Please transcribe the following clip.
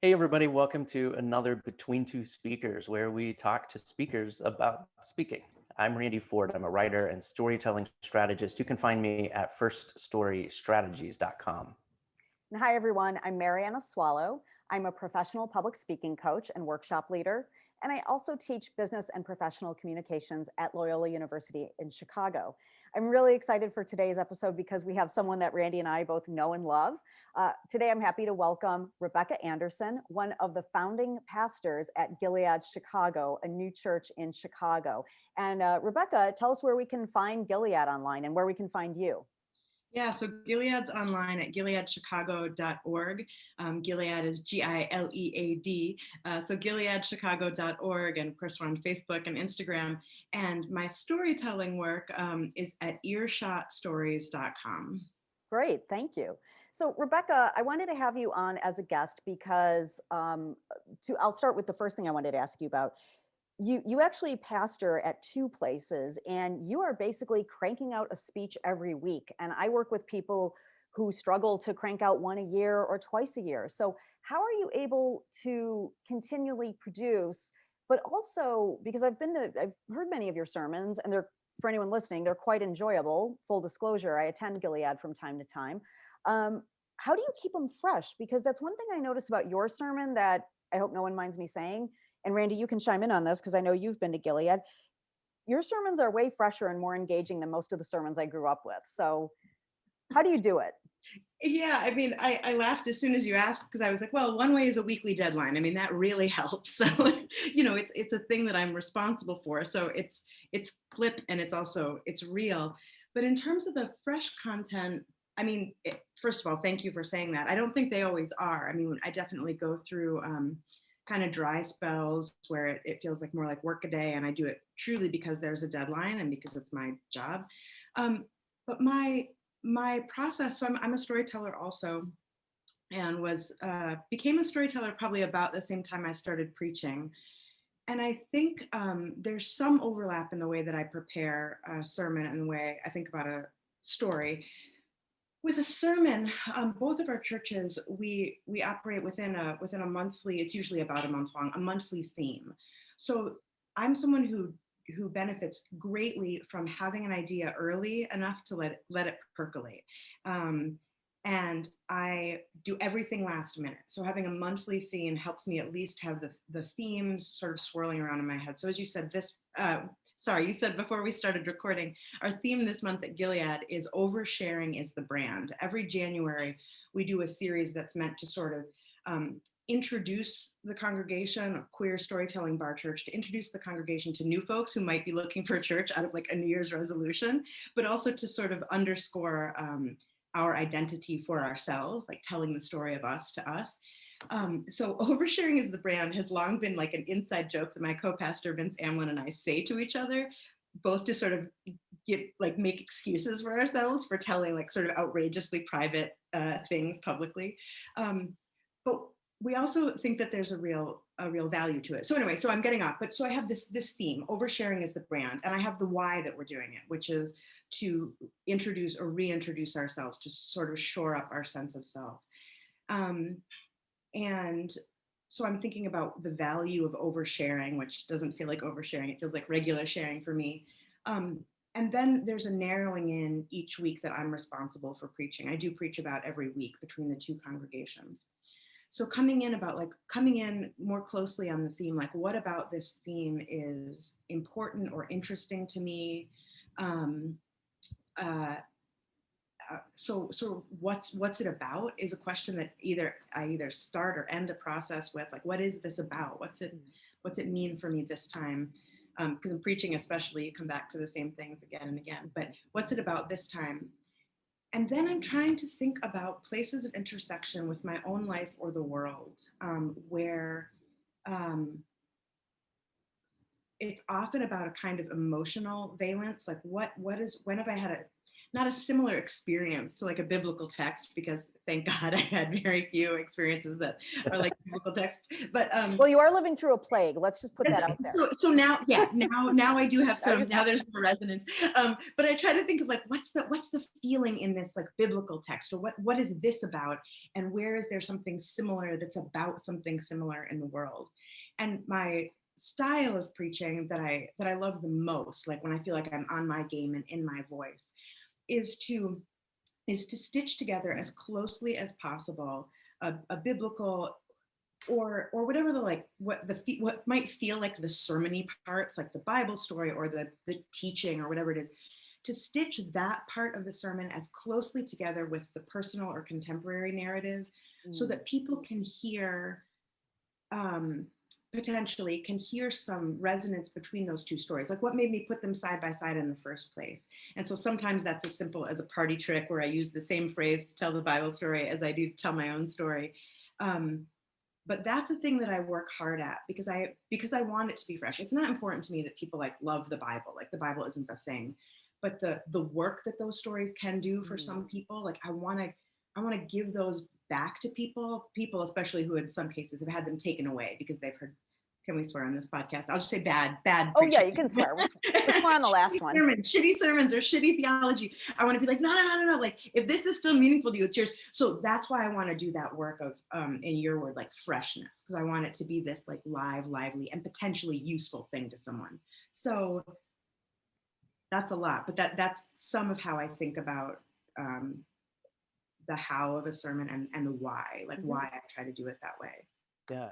Hey, everybody, welcome to another Between Two Speakers, where we talk to speakers about speaking. I'm Randy Ford. I'm a writer and storytelling strategist. You can find me at firststorystrategies.com. And hi, everyone. I'm Mariana Swallow. I'm a professional public speaking coach and workshop leader. And I also teach business and professional communications at Loyola University in Chicago. I'm really excited for today's episode because we have someone that Randy and I both know and love. Today, I'm happy to welcome Rebecca Anderson, one of the founding pastors at Gilead Chicago, a new church in Chicago. And Rebecca, tell us where we can find Gilead online and where we can find you. Yeah, so Gilead's online at gileadchicago.org. Gilead is Gilead. So gileadchicago.org. And of course, we're on Facebook and Instagram. And my storytelling work is at earshotstories.com. Great, thank you. So, Rebecca, I wanted to have you on as a guest because I'll start with the first thing I wanted to ask you about. You actually pastor at two places, and you are basically cranking out a speech every week. And I work with people who struggle to crank out one a year or twice a year. So, how are you able to continually produce? But also, because I've heard many of your sermons, and they're, for anyone listening, they're quite enjoyable. Full disclosure, I attend Gilead from time to time. Um, how do you keep them fresh? Because that's one thing I notice about your sermon that I hope no one minds me saying. And Randy, you can chime in on this because I know you've been to Gilead. Your sermons are way fresher and more engaging than most of the sermons I grew up with. So, how do you do it? Yeah, I mean, I laughed as soon as you asked because I was like, well, one way is a weekly deadline. I mean, that really helps. So, it's a thing that I'm responsible for. So it's flip and it's real. But in terms of the fresh content, I mean, first of all, thank you for saying that. I don't think they always are. I mean, I definitely go through kind of dry spells where it feels like more like work a day, and I do it truly because there's a deadline and because it's my job. But my process, so I'm a storyteller also, and was became a storyteller probably about the same time I started preaching. And I think there's some overlap in the way that I prepare a sermon and the way I think about a story. With a sermon, both of our churches, we operate within a monthly. It's usually about a month long, a monthly theme. So I'm someone who benefits greatly from having an idea early enough to let it percolate. And I do everything last minute. So having a monthly theme helps me at least have the themes sort of swirling around in my head. So as you said, you said before we started recording, our theme this month at Gilead is Oversharing is the Brand. Every January, we do a series that's meant to sort of introduce the congregation of Queer Storytelling Bar Church, to introduce the congregation to new folks who might be looking for a church out of like a New Year's resolution, but also to sort of underscore our identity for ourselves, like telling the story of us to us. So Oversharing is the Brand has long been like an inside joke that my co-pastor Vince Amlin and I say to each other, both to sort of make excuses for ourselves for telling like sort of outrageously private things publicly. But we also think that there's a real value to it. So anyway, so I'm getting off, but so I have this theme, Oversharing is the Brand, and I have the why that we're doing it, which is to introduce or reintroduce ourselves, to sort of shore up our sense of self. And so I'm thinking about the value of oversharing, which doesn't feel like oversharing. It feels like regular sharing for me. And then there's a narrowing in each week that I'm responsible for preaching. I do preach about every week between the two congregations. So coming in more closely on the theme, like what about this theme is important or interesting to me? So what's it about is a question that I either start or end a process with, like, what is this about? What's it mean for me this time? Because in preaching especially, you come back to the same things again and again, but what's it about this time? And then I'm trying to think about places of intersection with my own life or the world, where it's often about a kind of emotional valence, like when have I had not a similar experience to like a biblical text, because thank God I had very few experiences that are like biblical text. But Well, you are living through a plague. Let's just put that out there. so now, yeah, now I do have Now you some. Now there's more resonance. But I try to think of like what's the feeling in this like biblical text, or what is this about, and where is there something similar that's about something similar in the world. And my style of preaching that I love the most, like when I feel like I'm on my game and in my voice, is to stitch together as closely as possible a biblical or whatever the like what might feel like the sermony parts, like the Bible story or the teaching or whatever it is, to stitch that part of the sermon as closely together with the personal or contemporary narrative, so that people can hear potentially can hear some resonance between those two stories, like what made me put them side by side in the first place. And so sometimes that's as simple as a party trick where I use the same phrase to tell the Bible story as I do to tell my own story. But that's a thing that I work hard at because I want it to be fresh. It's not important to me that people like love the Bible, like the Bible isn't the thing, but the work that those stories can do for some people, like I want to give those back to people, especially who in some cases have had them taken away because they've heard. Can we swear on this podcast? I'll just say bad Oh yeah, you can swear. We swore on the last one. Shitty sermons or shitty theology. I want to be like, no. Like, if this is still meaningful to you, it's yours. So that's why I want to do that work of, in your word, like freshness, because I want it to be this like lively, and potentially useful thing to someone. So that's a lot, but that's some of how I think about the how of a sermon and the why, like why I try to do it that way. Yeah.